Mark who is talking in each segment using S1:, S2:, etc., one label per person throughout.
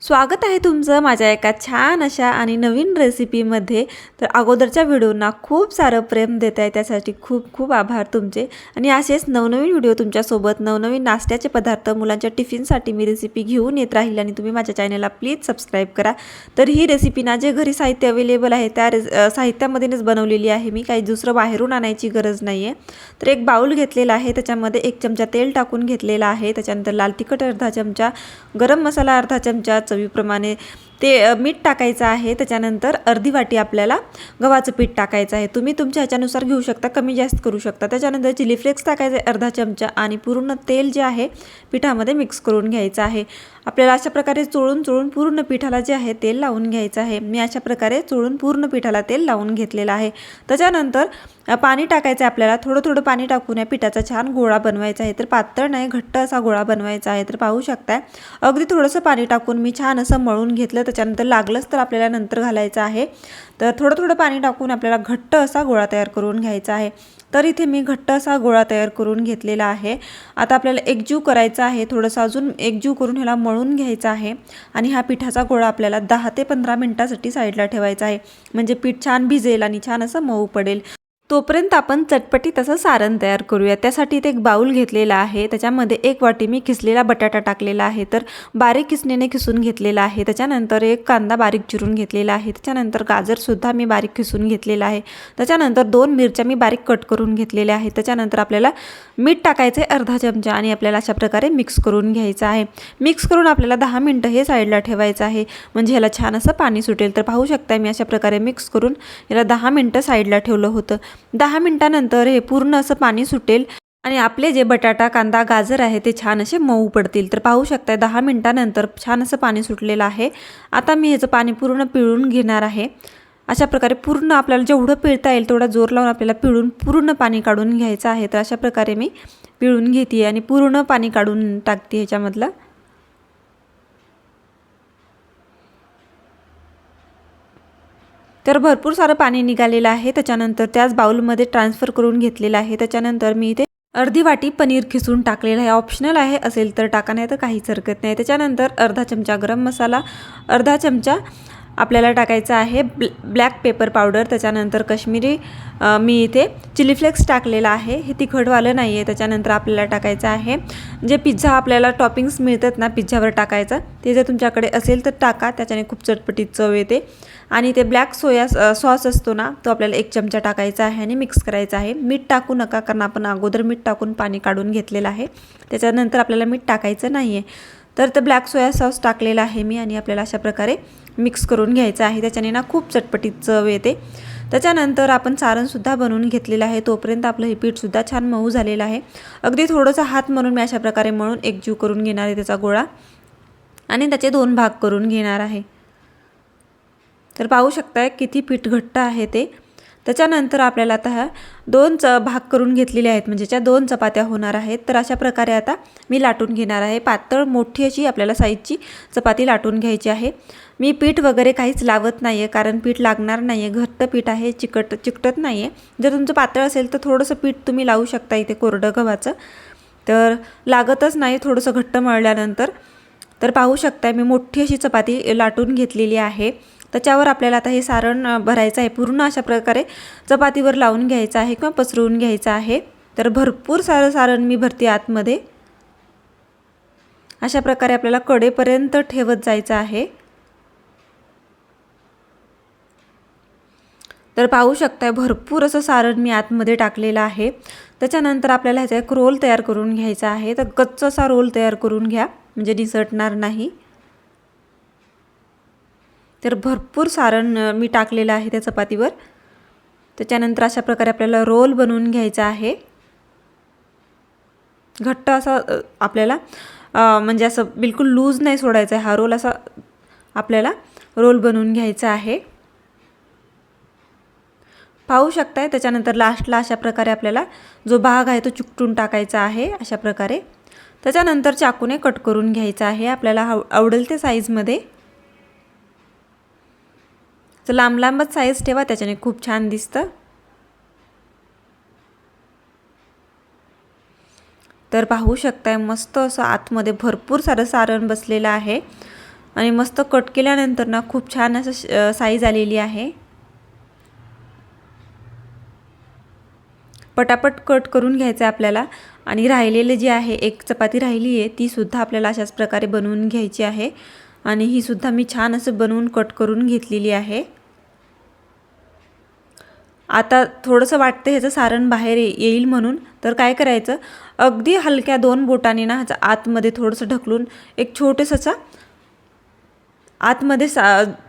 S1: स्वागत आहे तुमचं माझ्या एका छान अशा आणि नवीन रेसिपीमध्ये। तर अगोदरच्या व्हिडिओंना खूप सारं प्रेम देत आहे त्यासाठी खूप खूप आभार तुमचे। आणि असेच नवनवीन व्हिडिओ तुमच्यासोबत नवनवीन नाश्त्याचे पदार्थ मुलांच्या टिफिनसाठी मी रेसिपी घेऊन येत राहील आणि तुम्ही माझ्या चॅनलला प्लीज सबस्क्राइब करा। तर ही रेसिपी ना जे घरी साहित्य अवेलेबल आहे त्या साहित्यामध्येच बनवलेली आहे मी, काही दुसरं बाहेरून आणायची गरज नाही आहे। तर एक बाउल घेतलेला आहे, त्याच्यामध्ये 1 चमचा तेल टाकून घेतलेला आहे, त्याच्यानंतर लाल तिखट अर्धा चमचा, गरम मसाला अर्धा चमचा, चवीप्रमाणे ते मीठ टाकायचं आहे। त्याच्यानंतर अर्धी वाटी आपल्याला गव्हाचं पीठ टाकायचं आहे, तुम्ही तुमच्या ह्याच्यानुसार घेऊ शकता, कमी जास्त करू शकता। त्याच्यानंतर चिली फ्लेक्स टाकायचे अर्धा चमचा आणि पूर्ण तेल जे आहे पिठामध्ये मिक्स करून घ्यायचं आहे। आपल्याला अशा प्रकारे चोळून पूर्ण पिठाला जे आहे तेल लावून घ्यायचं आहे। मी अशा प्रकारे चोळून पूर्ण पिठाला तेल लावून घेतलेलं आहे। त्याच्यानंतर पाणी टाकायचं आहे आपल्याला, थोडं थोडं पाणी टाकून या पिठाचा छान गोळा बनवायचा आहे। तर पातळ नाही, घट्ट असा गोळा बनवायचा आहे। तर पाहू शकता अगदी थोडंसं पाणी टाकून मी छान असं मळून घेतलं। त्याच्यानंतर लागलंच तर आपल्याला नंतर घालायचं आहे। तर थोडं थोडं पाणी टाकून आपल्याला घट्ट असा गोळा तयार करून घ्यायचा आहे। तर इथे मी घट्ट असा गोळा तयार करून घेतलेला आहे। आता आपल्याला एकजीव करायचा आहे, थोडंसं अजून एकजीव करून ह्याला मळून घ्यायचा आहे आणि हा पिठाचा गोळा आपल्याला 10 ते 15 मिनिटांसाठी साईडला ठेवायचा आहे, म्हणजे पीठ छान भिजेल आणि छान असं मऊ पडेल। तोपर्यंत आपण चटपटीत असं सारण तयार करूया। त्यासाठी इथे एक बाउल घेतलेला आहे, त्याच्यामध्ये 1 वाटी मी किसलेला बटाटा टाकलेला आहे, तर बारीक किसणीने किसून घेतलेला आहे। त्याच्यानंतर 1 कांदा बारीक चिरून घेतलेला आहे, त्याच्यानंतर गाजरसुद्धा मी बारीक किसून घेतलेला आहे, त्याच्यानंतर 2 मिरच्या मी बारीक कट करून घेतलेल्या आहेत। त्याच्यानंतर आपल्याला मीठ टाकायचे अर्धा चमचा आणि आपल्याला अशा प्रकारे मिक्स करून घ्यायचं आहे। मिक्स करून आपल्याला 10 मिनिटं हे साईडला ठेवायचं आहे, म्हणजे ह्याला छान असं पाणी सुटेल। तर पाहू शकता मी अशा प्रकारे मिक्स करून याला 10 मिनिटं साईडला ठेवलं होतं। 10 मिनिटांनंतर हे पूर्ण असं पाणी सुटेल आणि आपले जे बटाटा कांदा गाजर आहे ते छान असे मऊ पडतील। तर पाहू शकता 10 मिनिटांनंतर छान असं पाणी सुटलेलं आहे। आता मी ह्याचं पाणी पूर्ण पिळून घेणार आहे। अशा प्रकारे पूर्ण आपल्याला जेवढं पिळता येईल तेवढा जोर लावून आपल्याला पिळून पूर्ण पाणी काढून घ्यायचं आहे। तर अशा प्रकारे मी पिळून घेते आणि पूर्ण पाणी काढून टाकते ह्याच्यामधलं। तर भरपूर सारं पाणी निघालेलं आहे, त्याच्यानंतर त्याच बाउलमध्ये ट्रान्सफर करून घेतलेलं आहे। त्याच्यानंतर मी इथे अर्धी वाटी पनीर खिसून टाकलेलं आहे, ऑप्शनल आहे, असेल तर टाका, नाही तर काहीच हरकत नाही। त्याच्यानंतर अर्धा चमचा गरम मसाला, अर्धा चमचा आपल्याला टाकायचं आहे ब्लॅक पेपर पावडर, त्याच्यानंतर काश्मीरी मी इथे चिली फ्लेक्स टाकलेला आहे, हे तिखटवालं नाही आहे। त्याच्यानंतर आपल्याला टाकायचं आहे जे पिझ्झा आपल्याला टॉपिंग्स मिळतात ना पिझ्झावर टाकायचं, ते जर तुमच्याकडे असेल तर टाका, त्याच्याने खूप चटपटीत चव येते। आणि ते ब्लॅक सोया सॉस असतो ना, तो आपल्याला 1 चमचा टाकायचा आहे आणि मिक्स करायचा आहे। मीठ टाकू नका, कारण आपण अगोदर मीठ टाकून पाणी काढून घेतलेलं आहे, त्याच्यानंतर आपल्याला मीठ टाकायचं नाही आहे। तर ते ब्लॅक सोया सॉस टाकलेला आहे मी आणि आपल्याला अशा प्रकारे मिक्स करून घ्यायचं आहे, त्याच्याने ना खूप चटपटीत चव येते। त्याच्यानंतर आपण सारणसुद्धा बनवून घेतलेलं आहे, तोपर्यंत आपलं हे पीठसुद्धा छान मऊ झालेलं आहे। अगदी थोडंसं हात म्हणून मी अशा प्रकारे मळून एकजीव करून घेणार आहे त्याचा गोळा आणि त्याचे 2 भाग करून घेणार आहे। तर पाहू शकताय किती पीठ घट्ट आहे ते। त्याच्यानंतर आपल्याला आता ह्या 2 भाग करून घेतलेले आहेत, म्हणजे ज्या 2 चपात्या होणार आहेत। तर अशा प्रकारे आता मी लाटून घेणार आहे, पातळ मोठी अशी आपल्याला साईजची चपाती लाटून घ्यायची आहे। मी पीठ वगैरे काहीच लावत नाही आहे, कारण पीठ लागणार नाही आहे, घट्ट पीठ आहे, चिकटत नाही आहे। जर तुमचं पातळ असेल तर थोडंसं पीठ तुम्ही लावू शकता इथे कोरडं गव्हाचं, तर लागतच नाही थोडंसं घट्ट मळल्यानंतर। तर पाहू शकता मी मोठी अशी चपाती लाटून घेतलेली आहे। त्याच्यावर आपल्याला आता हे सारण भरायचं आहे, पूर्ण अशा प्रकारे चपातीवर लावून घ्यायचं आहे किंवा पसरवून घ्यायचं आहे। तर भरपूर सारं सारण मी भरते आतमध्ये, अशा प्रकारे आपल्याला कडेपर्यंत ठेवत जायचं आहे। तर पाहू शकता भरपूर असं सारण मी आतमध्ये टाकलेलं आहे। त्याच्यानंतर आपल्याला ह्याचा एक रोल तयार करून घ्यायचा आहे, तर गच्च असा रोल तयार करून घ्या, म्हणजे निसटणार नाही। तर भरपूर सारण मी टाकलेलं आहे त्या चपातीवर। त्याच्यानंतर अशा प्रकारे आपल्याला रोल बनवून घ्यायचा आहे, घट्ट असा आपल्याला म्हणजे असं बिलकुल लूज नाही सोडायचा आहे, हा रोल असा आपल्याला रोल बनवून घ्यायचा आहे। पाहू शकताय त्याच्यानंतर लास्टला अशा प्रकारे आपल्याला जो भाग आहे तो चिकटून टाकायचा आहे अशा प्रकारे। त्याच्यानंतर चाकूने कट करून घ्यायचा आहे आपल्याला आवडेल ते साईजमध्ये। तर लांब लांबच साईज ठेवा, त्याच्याने खूप छान दिसतं। तर पाहू शकताय मस्त असं आतमध्ये भरपूर सारं सारण बसलेलं आहे। आणि मस्त कट केल्यानंतर ना खूप छान असं साईज आलेली आहे। पटापट कट करून घ्यायचं आहे आपल्याला। आणि राहिलेले जे आहे एक चपाती राहिली आहे ती सुद्धा आपल्याला अशाच प्रकारे बनवून घ्यायची आहे। आणि ही सुद्धा मी छान असं बनवून कट करून घेतलेली आहे। आता थोडंसं वाटतं ह्याचं सारण बाहेर येईल म्हणून, तर काय करायचं, अगदी हलक्या 2 बोटांनी ना ह्याचं आतमध्ये थोडंसं ढकलून एक छोटंसं आतमध्ये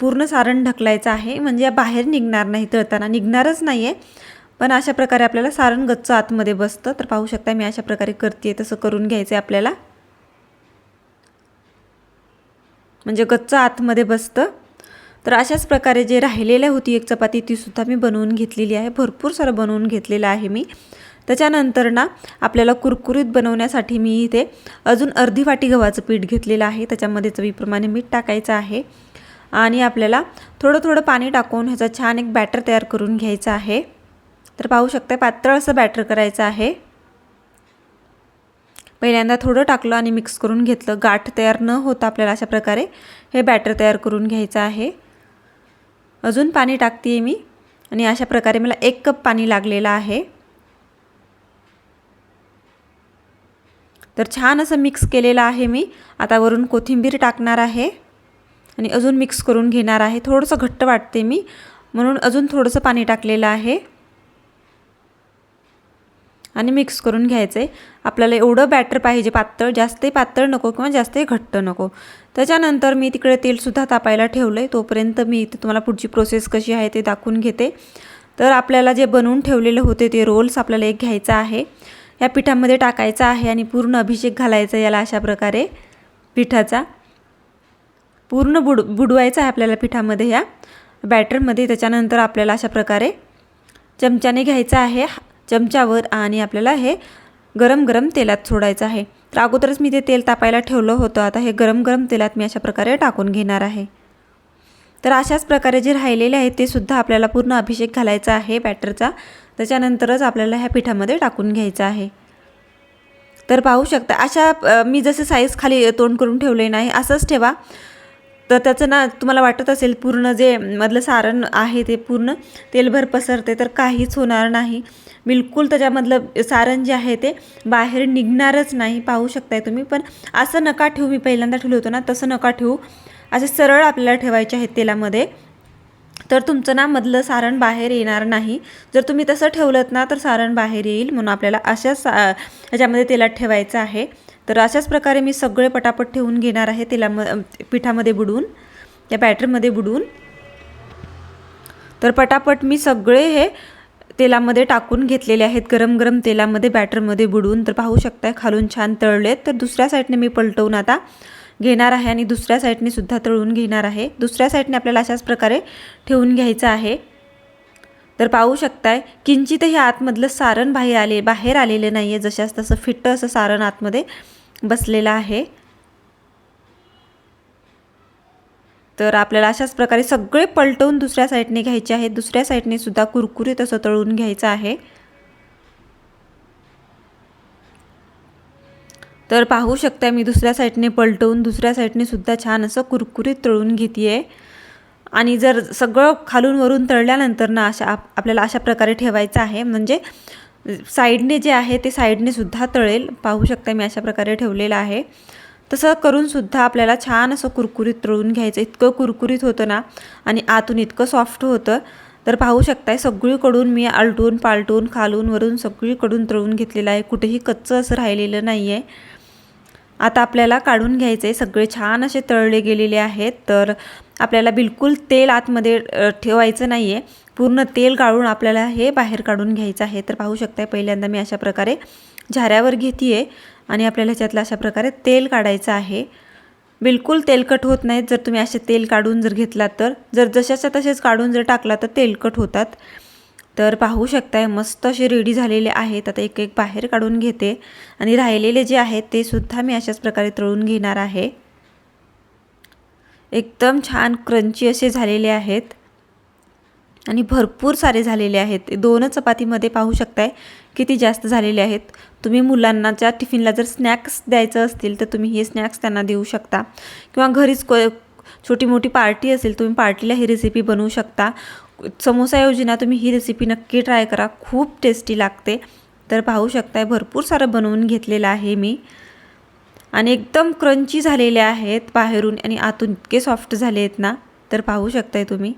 S1: पूर्ण सारण ढकलायचं आहे, म्हणजे बाहेर निघणार नाही, तळताना निघणारच नाही आहे। पण अशा प्रकारे आपल्याला सारण गच्च आतमध्ये बसतं। तर पाहू शकता मी अशा प्रकारे करते, तसं करून घ्यायचं आहे आपल्याला, म्हणजे गच्च आतमध्ये बसतं। तर अशाच प्रकारे जे राहिलेली होती एक चपाती ती सुद्धा मी बनवून घेतलेली आहे। भरपूर सारं बनवून घेतलेलं आहे मी। त्याच्यानंतर ना आपल्याला कुरकुरीत बनवण्यासाठी मी इथे अजून अर्धी वाटी गव्हाचं पीठ घेतलेलं आहे। त्याच्यामध्ये चवीप्रमाणे मीठ टाकायचं आहे आणि आपल्याला थोडं थोडं पाणी टाकून ह्याचा छान एक बॅटर तयार करून घ्यायचं आहे। तर पाहू शकता पातळ असं बॅटर करायचं आहे। पहिल्यांदा थोडं टाकलं आणि मिक्स करून घेतलं। गाठ तयार न होता आपल्याला अशा प्रकारे हे बॅटर तयार करून घ्यायचं आहे। अजून पाणी टाकते मी आणि अशा प्रकारे मला 1 कप पाणी लागलेलं आहे। तर छान असं मिक्स केलेलं आहे मी। आता वरून कोथिंबीर टाकणार आहे आणि अजून मिक्स करून घेणार आहे। थोडंसं घट्ट वाटते मी म्हणून अजून थोडंसं पाणी टाकलेलं आहे आणि मिक्स करून घ्यायचं आहे। आपल्याला एवढं बॅटर पाहिजे पातळ, जास्तही पातळ नको किंवा जास्तही घट्ट नको। त्याच्यानंतर मी तिकडे तेलसुद्धा तापायला ठेवलं आहे। तोपर्यंत मी इथे तुम्हाला पुढची प्रोसेस कशी आहे ते दाखवून घेते। तर आपल्याला जे बनवून ठेवलेले होते ते रोल्स आपल्याला एक घ्यायचा आहे, या पिठामध्ये टाकायचा आहे आणि पूर्ण अभिषेक घालायचा याला अशा प्रकारे पिठाचा पूर्ण बुडवायचा आहे आपल्याला पिठामध्ये या बॅटरमध्ये। त्याच्यानंतर आपल्याला अशा प्रकारे चमच्याने घ्यायचा आहे चमच्यावर आणि आपल्याला हे गरम गरम तेलात सोडायचं आहे। तर अगोदरच मी ते तेल तापायला ठेवलं होतं, आता हे गरम गरम तेलात मी अशा प्रकारे टाकून घेणार आहे। तर अशाच प्रकारे जे राहिलेले आहे ते सुद्धा आपल्याला पूर्ण अभिषेक घालायचा आहे बॅटरचा। त्याच्यानंतरच आपल्याला ह्या पिठामध्ये टाकून घ्यायचं आहे। तर पाहू शकता अशा मी जसे साईज खाली तोंड करून ठेवले नाही असंच ठेवा। तर त्याचं ना तुम्हाला वाटत असेल पूर्ण जे मधलं सारण आहे ते पूर्ण तेलभर पसरते, तर काहीच होणार नाही। बिलकुल त्याच्यामधलं सारण जे आहे ते बाहेर निघणारच नाही, पाहू शकताय तुम्ही। पण असं नका ठेवू, मी पहिल्यांदा ठेवलं होतं ना तसं नका ठेवू, असे सरळ आपल्याला ठेवायचे आहेत तेलामध्ये, तर तुमचं ना मधलं सारण बाहेर येणार नाही। जर तुम्ही तसं ठेवलंत ना तर सारण बाहेर येईल, म्हणून आपल्याला अशाच ह्याच्यामध्ये तेलात ठेवायचं आहे। तर अशाच प्रकारे मी सगळे पटापट ठेवून घेणार आहे पिठामध्ये बुडवून, त्या बॅटरमध्ये बुडवून। तर पटापट मी सगळे हे तेलामध्ये टाकून घेतलेले आहेत, गरम गरम तेलामध्ये बॅटरमध्ये बुडवून। तर पाहू शकताय खालून छान तळलेत। तर दुसऱ्या साईडने मी पलटवून आता घेणार आहे आणि दुसऱ्या साईडने सुद्धा तळून घेणार आहे। दुसऱ्या साईडने आपल्याला अशाच प्रकारे ठेवून घ्यायचं आहे। तर पाहू शकताय किंचितही आतमधलं सारण बाहेर आलेलं नाही आहे, जशास तसं फिट्ट असं सारण आतमध्ये बसलेलं आहे। तर आपल्याला अशाच प्रकारे सगळे पलटवून दुसऱ्या साईडने घ्यायचे आहेत। दुसऱ्या साईडने सुद्धा कुरकुरीत असं तळून घ्यायचं आहे। तर पाहू शकता मी दुसऱ्या साईडने पलटवून दुसऱ्या साईडने सुद्धा छान असं कुरकुरीत तळून घेते। आणि जर सगळं खालून वरून तळल्यानंतर ना आपल्याला अशा प्रकारे ठेवायचं आहे, म्हणजे साईडने जे आहे ते साईडने सुद्धा तळेल। पाहू शकता मी अशा प्रकारे ठेवलेलं आहे। तसं करून सुद्धा आपल्याला छान असं कुरकुरीत तळून घ्यायचं। इतकं कुरकुरीत होतं ना आणि आतून इतकं सॉफ्ट होतं। तर पाहू शकताय सगळीकडून मी आलटून पालटून खालून वरून सगळीकडून तळून घेतलेलं आहे, कुठेही कच्चं असं राहिलेलं नाही आहे। आता आपल्याला काढून घ्यायचे, सगळे छान असे तळले गेलेले आहेत। तर आपल्याला बिलकुल तेल आतमध्ये ठेवायचं नाही आहे, पूर्ण तेल गाळून आपल्याला हे बाहेर काढून घ्यायचं आहे। तर पाहू शकताय पहिल्यांदा मी अशा प्रकारे झाऱ्यावर घेते आणि आपल्याला ह्याच्यातलं अशा प्रकारे तेल काढायचं आहे। बिलकुल तेलकट होत नाहीत जर तुम्ही असे तेल काढून जर घेतलात तर, जर जशाच्या तसेच काढून जर टाकला तर तेलकट होतात। तर पाहू शकताय मस्त असे रेडी झालेले आहेत। आता एक एक बाहेर काढून घेते आणि राहिलेले जे आहेत ते सुद्धा मी अशाच प्रकारे तळून घेणार आहे। एकदम छान क्रंची असे झालेले आहेत आणि भरपूर सारे झालेले आहेत। 2 चपातीमध्ये पाहू शकताय किती जास्त झालेले आहेत। तुम्ही मुलांनाच्या टिफिनला जर स्नॅक्स द्यायचं असतील तर तुम्ही हे स्नॅक्स त्यांना देऊ शकता किंवा घरीच छोटी मोठी पार्टी असेल, तुम्ही पार्टीला ही रेसिपी बनवू शकता. समोसाऐवजी ना तुम्ही ही रेसिपी नक्की ट्राय करा, खूप टेस्टी लागते. तर पाहू शकताय भरपूर सारं बनवून घेतलेलं आहे मी आणि एकदम क्रंची झालेले आहेत बाहेरून आणि आतून इतके सॉफ्ट झाले आहेत ना. तर पाहू शकताय तुम्ही.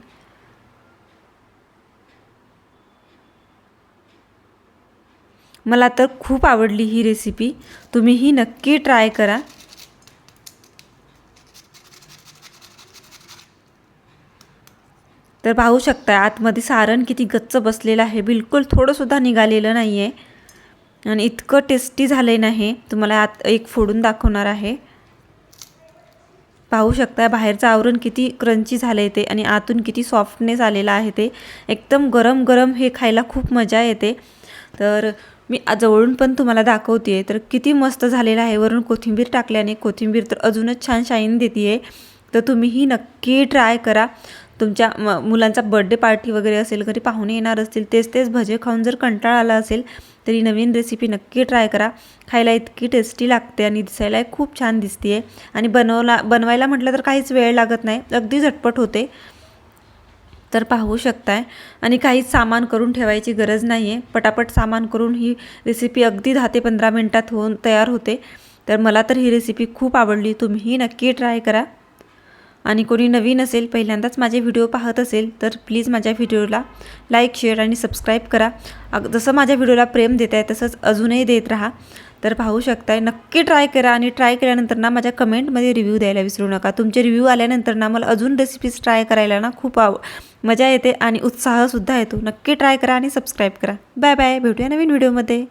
S1: मला तर खूप आवडली ही रेसिपी, तुम्हीही नक्की ट्राय करा. तर पाहू शकता आतमध्ये सारण किती गच्च बसलेलं आहे, बिलकुल थोडंसुद्धा निघालेलं नाही आहे आणि इतकं टेस्टी झालं नाही. तुम्हाला आत एक फोडून दाखवणार आहे. पाहू शकता बाहेरचं आवरण किती क्रंची झालं आहे ते आणि आतून किती सॉफ्टनेस आलेला आहे. ते एकदम गरम गरम हे खायला खूप मजा येते. तर मी जवळून पण तुम्हाला दाखवते तर किती मस्त झालेलं आहे. वरून कोथिंबीर टाकल्याने कोथिंबीर तर अजूनच छान शाईन देते आहे. तर तुम्हीही नक्की ट्राय करा. तुमच्या मुलांचा बर्थडे पार्टी वगैरे असेल, घरी पाहुणे येणार असतील, तेच भजे खाऊन जर कंटाळा आला असेल तरी नवीन रेसिपी नक्की ट्राय करा. खायला इतकी टेस्टी लागते आणि दिसायला खूप छान दिसते आहे आणि बनवायला म्हटलं तर काहीच वेळ लागत नाही, अगदी झटपट होते. तर पाहू शकताय आणि काहीच सामान करून ठेवायची गरज नाही आहे. पटापट सामान करून ही रेसिपी अगदी 10 ते 15 मिनटात होऊन तयार होते. तर मला तर ही रेसिपी खूप आवडली, तुम्हीही नक्की ट्राय करा. आणि कोणी नवीन असेल, पहिल्यांदाच माझे व्हिडिओ पाहत असेल तर प्लीज माझ्या व्हिडिओला लाईक, शेअर आणि सबस्क्राईब करा. जसं माझ्या व्हिडिओला प्रेम देत आहे तसंच अजूनही देत राहा. तर पाहू शकताय नक्की ट्राय करा आणि ट्राय केल्यानंतर ना माझ्या कमेंटमध्ये रिव्ह्यू द्यायला विसरू नका. तुमचे रिव्ह्यू आल्यानंतर ना मला अजून रेसिपीज ट्राय करायला ना खूप मजा येते आणि उत्साहसुद्धा येतो. नक्की ट्राय करा आणि सबस्क्राईब करा. बाय बाय, भेटूया नवीन व्हिडिओमध्ये.